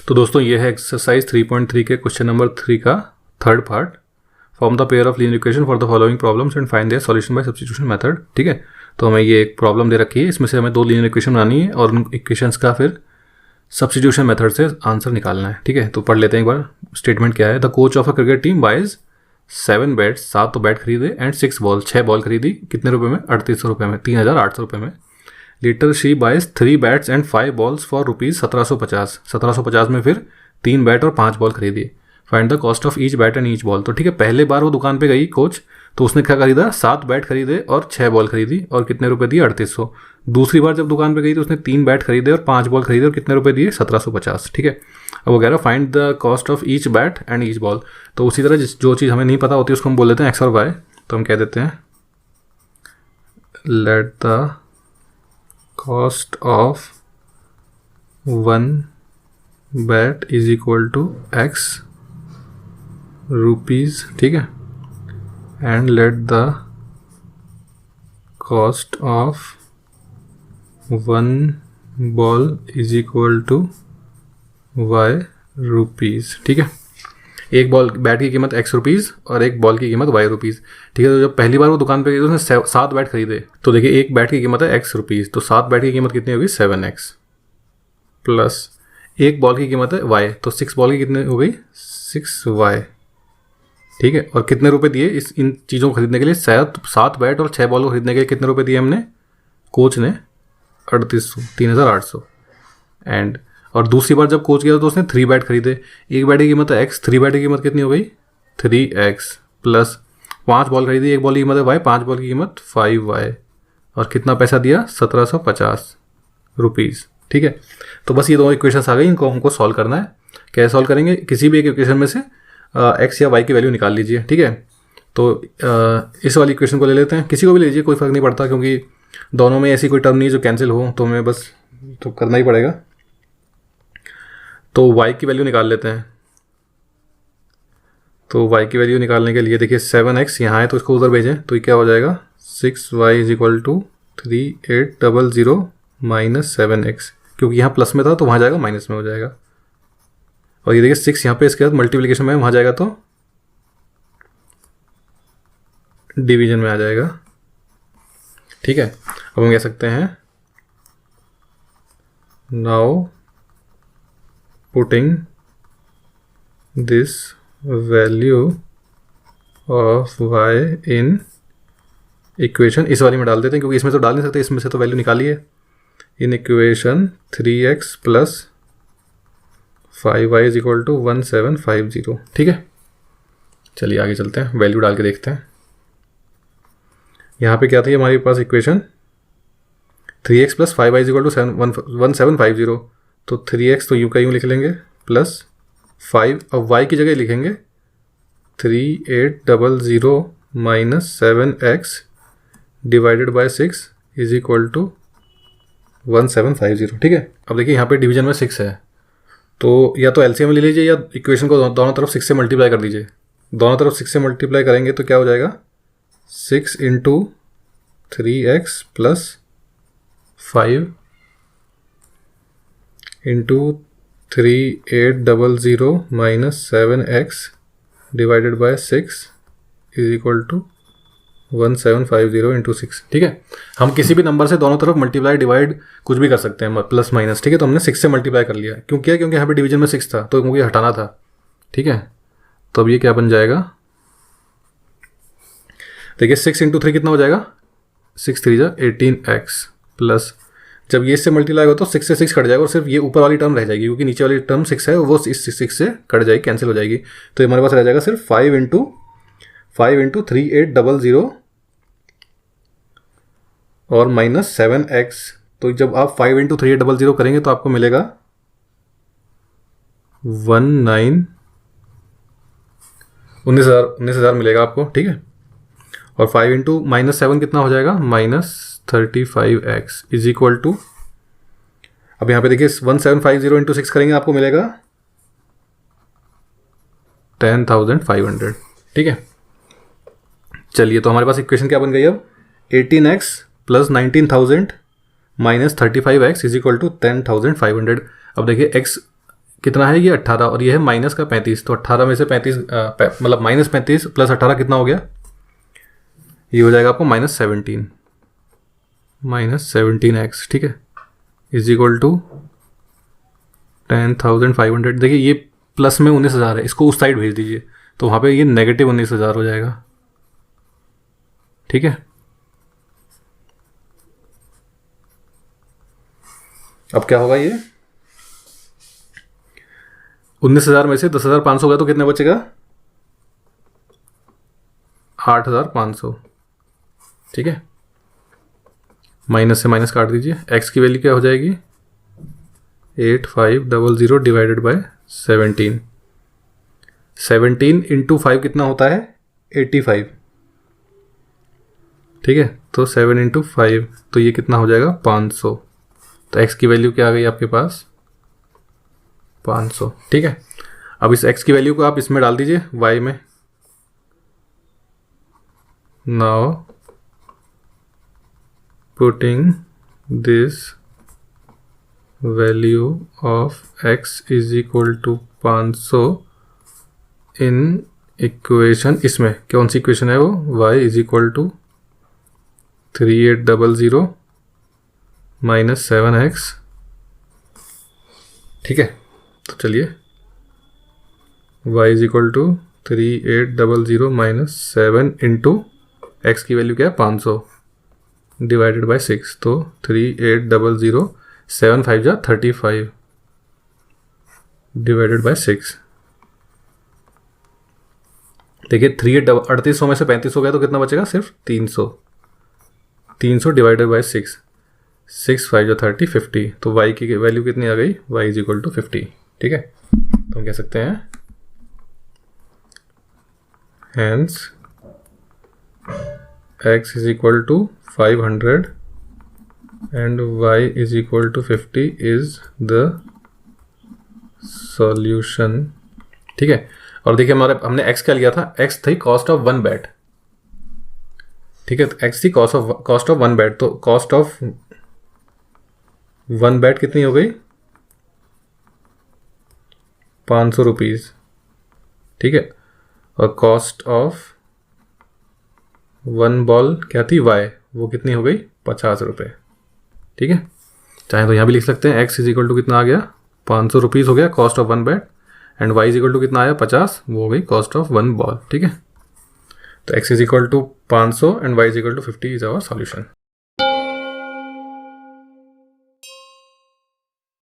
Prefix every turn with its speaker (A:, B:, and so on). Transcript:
A: तो दोस्तों ये है एक्सरसाइज 3.3 के क्वेश्चन नंबर 3 का third part. Form the pair of linear equation for the following problems and find their solution bye substitution method. ठीक है, तो हमें ये एक प्रॉब्लम दे रखी है, इसमें से हमें दो लीनियर इक्वेशन बनानी है और उन इक्वेशंस का फिर सब्स्टिट्यूशन मेथड से आंसर निकालना है। ठीक है, तो पढ़ लेते हैं एक बार। स्टेटमेंट क्या है? The coach of a cricket team buys 7 bats, 7 तो बैट खरीदे, एंड 6 बॉल, 6 बॉल खरीदी। कितने रुपए में? 3800 रुपये में, 3800 रुपये में। Later she buys 3 bats and 5 balls for rupees 1750। 1750 में फिर 3 बैट और 5 बॉल खरीदी। Find the cost of each bat and each ball. तो ठीक है, पहले बार वो दुकान पे गई कोच, तो उसने क्या खरीदा? 7 बैट खरीदे और 6 बॉल खरीदी और कितने रुपए दिए? 3800। दूसरी बार जब दुकान पे गई तो उसने 3 बैट खरीदे और 5 बॉल खरीदे और कितने रुपए दिए? 1750। ठीक है, अब वो कह रहा है find the cost of each bat and each ball. तो उसी तरह जो चीज़ हमें नहीं पता होती उसको हम बोल देते हैं एक्स और वाई। तो हम कह देते हैं let the cost of 1 bat is equal to x rupees. ठीक है, and let the cost of 1 ball is equal to y rupees. ठीक है, एक बॉल बैट की कीमत एक्स रुपीज़ और एक बॉल की कीमत वाई रुपीज़। ठीक है, तो जब पहली बार वो दुकान पे गई तो उसने 7 बैट खरीदे। तो देखिए, एक बैट की कीमत है एक्स रुपीज़, तो 7 बैट की कीमत कितनी होगी? 7x प्लस एक बॉल की कीमत है वाई, तो 6 बॉल की कितनी हो गई? 6y। ठीक है, और कितने रुपए दिए इन चीज़ों को खरीदने के लिए? 7 बैट और 6 बॉल को खरीदने के लिए कितने रुपए दिए हमने? कोच ने 3800। एंड और दूसरी बार जब कोच गया तो उसने 3 बैट खरीदे। एक बैट की कीमत है एक्स, 3 बैट की कीमत कितनी हो गई? 3x प्लस 5 बॉल खरीदी, एक बॉल की कीमत है वाई, 5 बॉल की कीमत 5y, और कितना पैसा दिया? 1750 रुपीज़। ठीक है, तो बस ये दो इक्वेशंस आ गई, इनको हमको सॉल्व करना है। कैसे सॉल्व करेंगे? किसी भी एक इक्वेशन में से एक्स या वाई की वैल्यू निकाल लीजिए। ठीक है, तो इस वाली इक्वेशन को ले लेते हैं, किसी को भी ले लीजिए, कोई फ़र्क नहीं पड़ता, क्योंकि दोनों में ऐसी कोई टर्म नहीं है जो कैंसिल हो, तो हमें बस तो करना ही पड़ेगा। तो y की वैल्यू निकाल लेते हैं। तो y की वैल्यू निकालने के लिए देखिए 7x यहाँ है तो इसको उधर भेजें, तो ये क्या हो जाएगा? 6y is equal to 3800 minus 7x, क्योंकि यहाँ प्लस में था तो वहाँ जाएगा माइनस में हो जाएगा। और ये देखिए 6 यहाँ पे इसके बाद मल्टीप्लिकेशन में वहाँ जाएगा तो डिवीजन में आ जाएगा। ठीक है, अब हम कह सकते हैं now putting this value of y in equation, इस वाली में डाल देते हैं क्योंकि इसमें तो डाल नहीं सकते, इसमें से तो वैल्यू निकाली है। In equation 3x plus 5y is equal to 1750। ठीक है, चलिए आगे चलते हैं, वैल्यू डाल के देखते हैं। यहाँ पे क्या थी हमारे पास equation? 3x plus 5y is equal to 1750। तो 3x तो यूँ का यूँ लिख लेंगे प्लस 5, अब y की जगह लिखेंगे 3800 minus 7x divided by 6 is equal to 1750। ठीक है, अब देखिए यहाँ पे डिवीजन में 6 है, तो या तो एलसीएम ले लीजिए या इक्वेशन को दोनों तरफ 6 से मल्टीप्लाई कर दीजिए। दोनों तरफ 6 से मल्टीप्लाई करेंगे तो क्या हो जाएगा? 6 into 3x plus 5 into 3800 minus 7x divided by 6 is equal to 1750 into 6। ठीक है, हम किसी भी नंबर से दोनों तरफ मल्टीप्लाई डिवाइड कुछ भी कर सकते हैं, प्लस माइनस। ठीक है, तो हमने 6 से मल्टीप्लाई कर लिया। क्यों किया? क्योंकि यहाँ पे डिवीजन में 6 था तो मुझे हटाना था। ठीक है, तो अब ये क्या बन जाएगा? देखिए 6 इंटू 3 कितना हो जाएगा? 6 3 जा 18x प्लस, जब ये इससे मल्टीप्लाई होगा तो 6 से 6 कट जाएगा और सिर्फ ये ऊपर वाली टर्म रह जाएगी, क्योंककि नीचे वाली टर्म 6 है वो इस 6 से कट जाएगी, कैंसिल हो जाएगी। तो हमारे पास रह जाएगा सिर्फ 5 इंटू 3800 और माइनस 7x। तो जब आप 5 इंटू 3800 करेंगे तो आपको मिलेगा 19,000 मिलेगा आपको। ठीक है, और 5 इंटू माइनस 7 कितना हो जाएगा? Minus 35x is equal to, अब यहाँ पे देखिए 1750 इंटू 6 करेंगे आपको मिलेगा 10,500। ठीक है, चलिए तो हमारे पास इक्वेशन क्या बन गई अब? 18x plus 19,000 minus 35x is equal to 10,500। अब देखिए x कितना है ये 18 और ये है माइनस का 35, तो 18 में से 35 मतलब -35 + 18 कितना हो गया, ये हो जाएगा आपको -17x, ठीक है, इज इक्वल टू 10,500। देखिए ये प्लस में 19,000 है, इसको उस साइड भेज दीजिए तो वहाँ पे ये -19,000 हो जाएगा, ठीक है। अब क्या होगा, ये 19,000 में से 10,500 गया तो कितने बचेगा, 8,500, ठीक है। माइनस से माइनस काट दीजिए, x की वैल्यू क्या हो जाएगी 8500 डिवाइडेड बाय 17। 17 × 5 कितना होता है 85, ठीक है। तो 7 × 5 तो ये कितना हो जाएगा 500। तो x की वैल्यू क्या आ गई आपके पास 500, ठीक है। अब इस x की वैल्यू को आप इसमें डाल दीजिए y में। Now putting this value of x is equal to 500 in equation, इसमें कौन सी इक्वेशन है वो, y is equal to 3800 - 7x, ठीक है। तो चलिए y is equal to 3800 - 7 into x की वैल्यू क्या है 500 डिवाइडेड बाय 6, तो 3800 7 5 जा 35 डिवाइडेड बाय 6। देखिए 3800 में से 35 हो गया तो कितना बचेगा, सिर्फ 300 डिवाइडेड बाय 6, 6 5 जा 30 50, तो y की वैल्यू कितनी आ गई, y इज इक्वल टू 50, ठीक है। तो हम कह सकते हैं hence x is equal to 500 and y is equal to 50 is the solution, ठीक है। और देखिए हमने x क्या लिया था, x थी कॉस्ट ऑफ 1 बेट, ठीक है। तो x थी कॉस्ट ऑफ 1 बेट, तो कॉस्ट ऑफ 1 बेट कितनी हो गई 500 रुपीज़, ठीक है। और कॉस्ट ऑफ 1 बॉल क्या थी y, वो कितनी हो गई 50 रुपये, ठीक है। चाहे तो यहाँ भी लिख सकते हैं x इज इक्वल टू कितना आ गया 500 रुपीज़ हो गया cost of 1 bat, and y is equal to कितना आया 50, वो हो गई कॉस्ट ऑफ 1 बॉल, ठीक है। तो x is equal to 500 and y is equal to 50 is our solution.